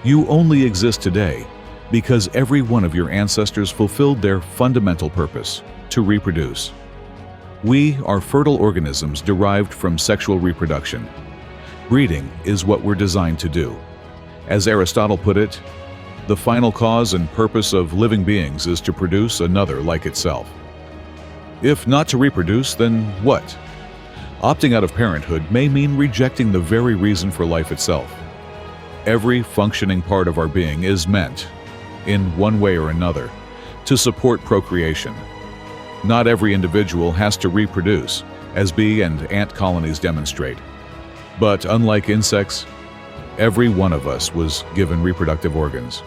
You only exist today because every one of your ancestors fulfilled their fundamental purpose, to reproduce. We are fertile organisms derived from sexual reproduction. Breeding is what we're designed to do. As Aristotle put it, the final cause and purpose of living beings is to produce another like itself. If not to reproduce, then what? Opting out of parenthood may mean rejecting the very reason for life itself. Every functioning part of our being is meant, in one way or another, to support procreation. Not every individual has to reproduce, as bee and ant colonies demonstrate. But unlike insects, every one of us was given reproductive organs.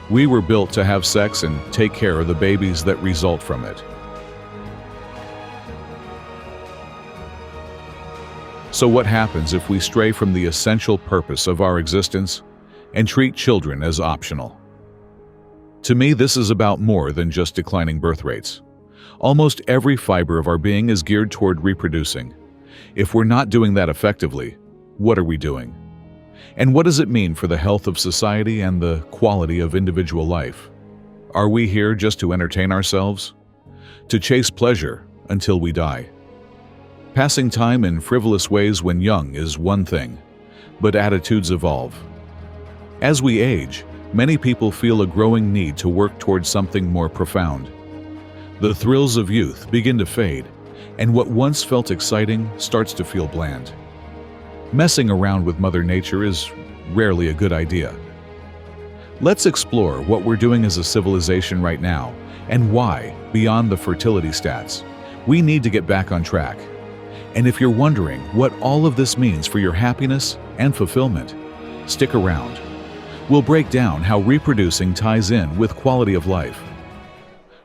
We were built to have sex and take care of the babies that result from it. So what happens if we stray from the essential purpose of our existence and treat children as optional? To me, this is about more than just declining birth rates. Almost every fiber of our being is geared toward reproducing. If we're not doing that effectively, what are we doing? And what does it mean for the health of society and the quality of individual life? Are we here just to entertain ourselves? To chase pleasure until we die? Passing time in frivolous ways when young is one thing, but attitudes evolve. As we age, many people feel a growing need to work towards something more profound. The thrills of youth begin to fade, and what once felt exciting starts to feel bland. Messing around with Mother Nature is rarely a good idea. Let's explore what we're doing as a civilization right now and why, beyond the fertility stats, we need to get back on track. And if you're wondering what all of this means for your happiness and fulfillment, stick around. We'll break down how reproducing ties in with quality of life.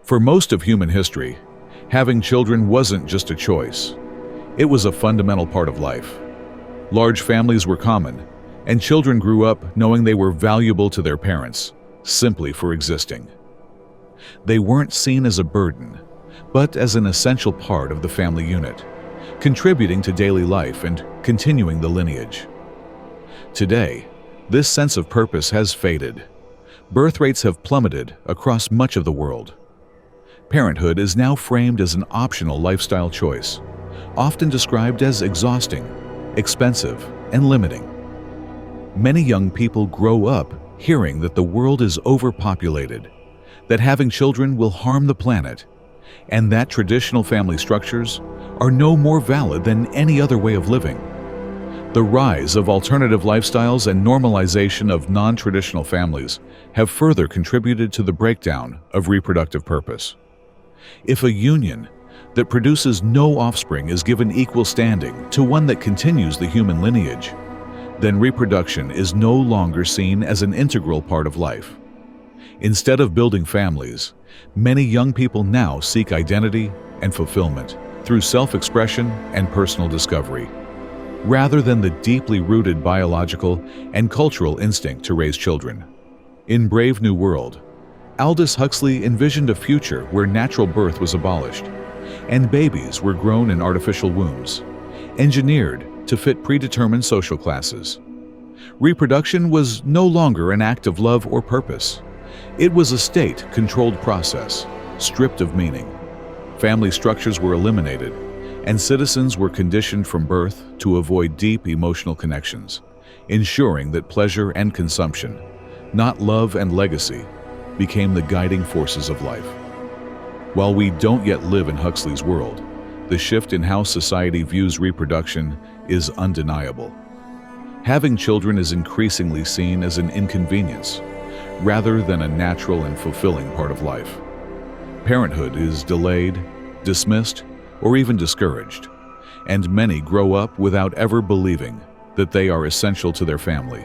For most of human history, having children wasn't just a choice. It was a fundamental part of life. Large families were common, and children grew up knowing they were valuable to their parents, simply for existing. They weren't seen as a burden, but as an essential part of the family unit, contributing to daily life and continuing the lineage. Today, this sense of purpose has faded. Birth rates have plummeted across much of the world. Parenthood is now framed as an optional lifestyle choice, often described as exhausting, expensive, and limiting. Many young people grow up hearing that the world is overpopulated, that having children will harm the planet, and that traditional family structures are no more valid than any other way of living. The rise of alternative lifestyles and normalization of non-traditional families have further contributed to the breakdown of reproductive purpose. If a union that produces no offspring is given equal standing to one that continues the human lineage, then reproduction is no longer seen as an integral part of life. Instead of building families, many young people now seek identity and fulfillment through self-expression and personal discovery, rather than the deeply rooted biological and cultural instinct to raise children. In Brave New World, Aldous Huxley envisioned a future where natural birth was abolished, and babies were grown in artificial wombs, engineered to fit predetermined social classes. Reproduction was no longer an act of love or purpose. It was a state-controlled process, stripped of meaning. Family structures were eliminated, and citizens were conditioned from birth to avoid deep emotional connections, ensuring that pleasure and consumption, not love and legacy, became the guiding forces of life. While we don't yet live in Huxley's world, the shift in how society views reproduction is undeniable. Having children is increasingly seen as an inconvenience, rather than a natural and fulfilling part of life. Parenthood is delayed, dismissed, or even discouraged, and many grow up without ever believing that they are essential to their family,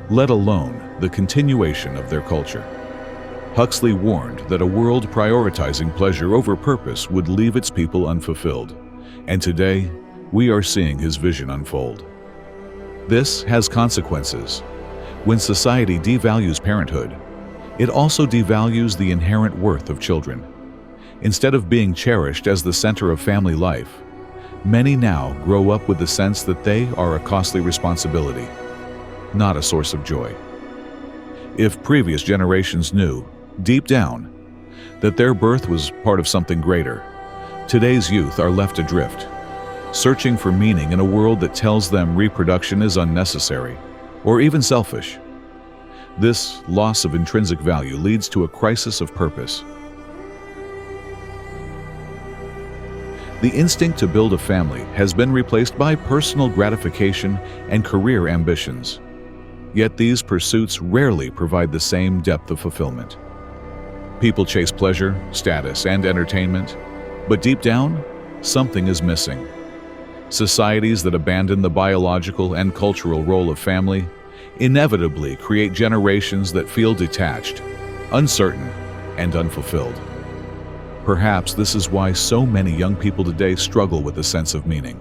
let alone the continuation of their culture. Huxley warned that a world prioritizing pleasure over purpose would leave its people unfulfilled, and today we are seeing his vision unfold. This has consequences. When society devalues parenthood, it also devalues the inherent worth of children. Instead of being cherished as the center of family life, many now grow up with the sense that they are a costly responsibility, not a source of joy. If previous generations knew, deep down, that their birth was part of something greater, today's youth are left adrift, searching for meaning in a world that tells them reproduction is unnecessary or even selfish. This loss of intrinsic value leads to a crisis of purpose. The instinct to build a family has been replaced by personal gratification and career ambitions. Yet these pursuits rarely provide the same depth of fulfillment. People chase pleasure, status, and entertainment, but deep down, something is missing. Societies that abandon the biological and cultural role of family inevitably create generations that feel detached, uncertain, and unfulfilled. Perhaps this is why so many young people today struggle with a sense of meaning.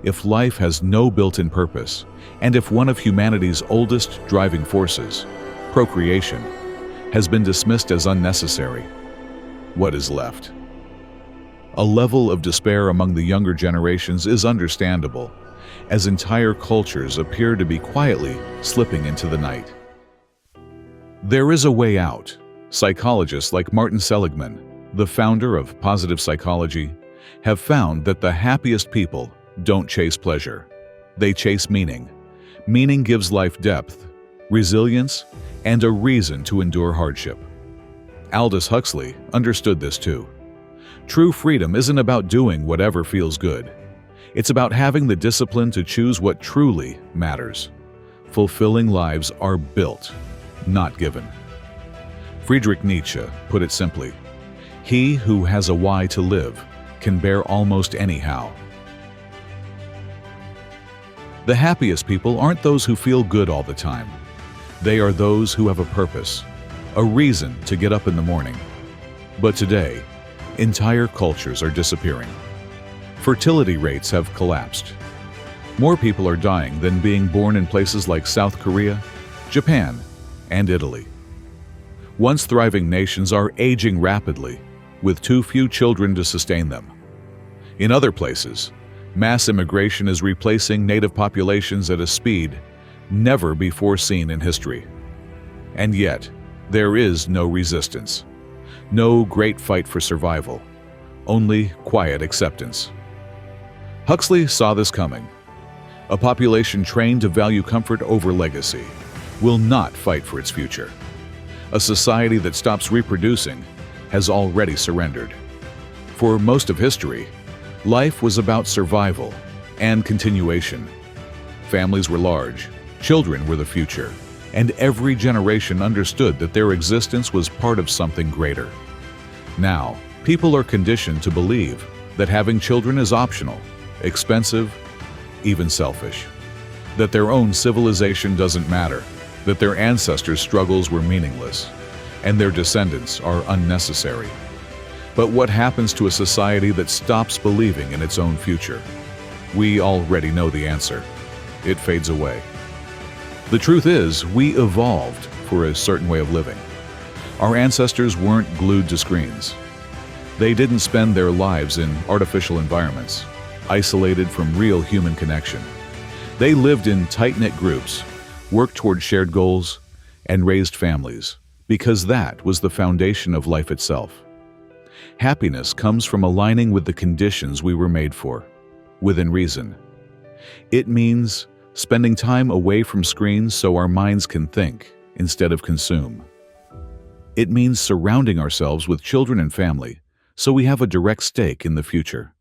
If life has no built-in purpose, and if one of humanity's oldest driving forces, procreation, has been dismissed as unnecessary, what is left? A level of despair among the younger generations is understandable, as entire cultures appear to be quietly slipping into the night. There is a way out. Psychologists like Martin Seligman, the founder of positive psychology, have found that the happiest people don't chase pleasure. They chase meaning. Meaning gives life depth, resilience, and a reason to endure hardship. Aldous Huxley understood this too. True freedom isn't about doing whatever feels good. It's about having the discipline to choose what truly matters. Fulfilling lives are built, not given. Friedrich Nietzsche put it simply, "He who has a why to live can bear almost any how." The happiest people aren't those who feel good all the time. They are those who have a purpose, a reason to get up in the morning. But today, entire cultures are disappearing. Fertility rates have collapsed. More people are dying than being born in places like South Korea, Japan, and Italy. Once thriving nations are aging rapidly, with too few children to sustain them. In other places, mass immigration is replacing native populations at a speed never before seen in history. And yet, there is no resistance, no great fight for survival, only quiet acceptance. Huxley saw this coming. A population trained to value comfort over legacy will not fight for its future. A society that stops reproducing has already surrendered. For most of history, life was about survival and continuation. Families were large, children were the future, and every generation understood that their existence was part of something greater. Now, people are conditioned to believe that having children is optional, expensive, even selfish. That their own civilization doesn't matter, that their ancestors' struggles were meaningless, and their descendants are unnecessary. But what happens to a society that stops believing in its own future? We already know the answer. It fades away. The truth is, we evolved for a certain way of living. Our ancestors weren't glued to screens. They didn't spend their lives in artificial environments, isolated from real human connection. They lived in tight-knit groups, worked toward shared goals, and raised families, because that was the foundation of life itself. Happiness comes from aligning with the conditions we were made for, within reason. It means spending time away from screens so our minds can think instead of consume. It means surrounding ourselves with children and family so we have a direct stake in the future.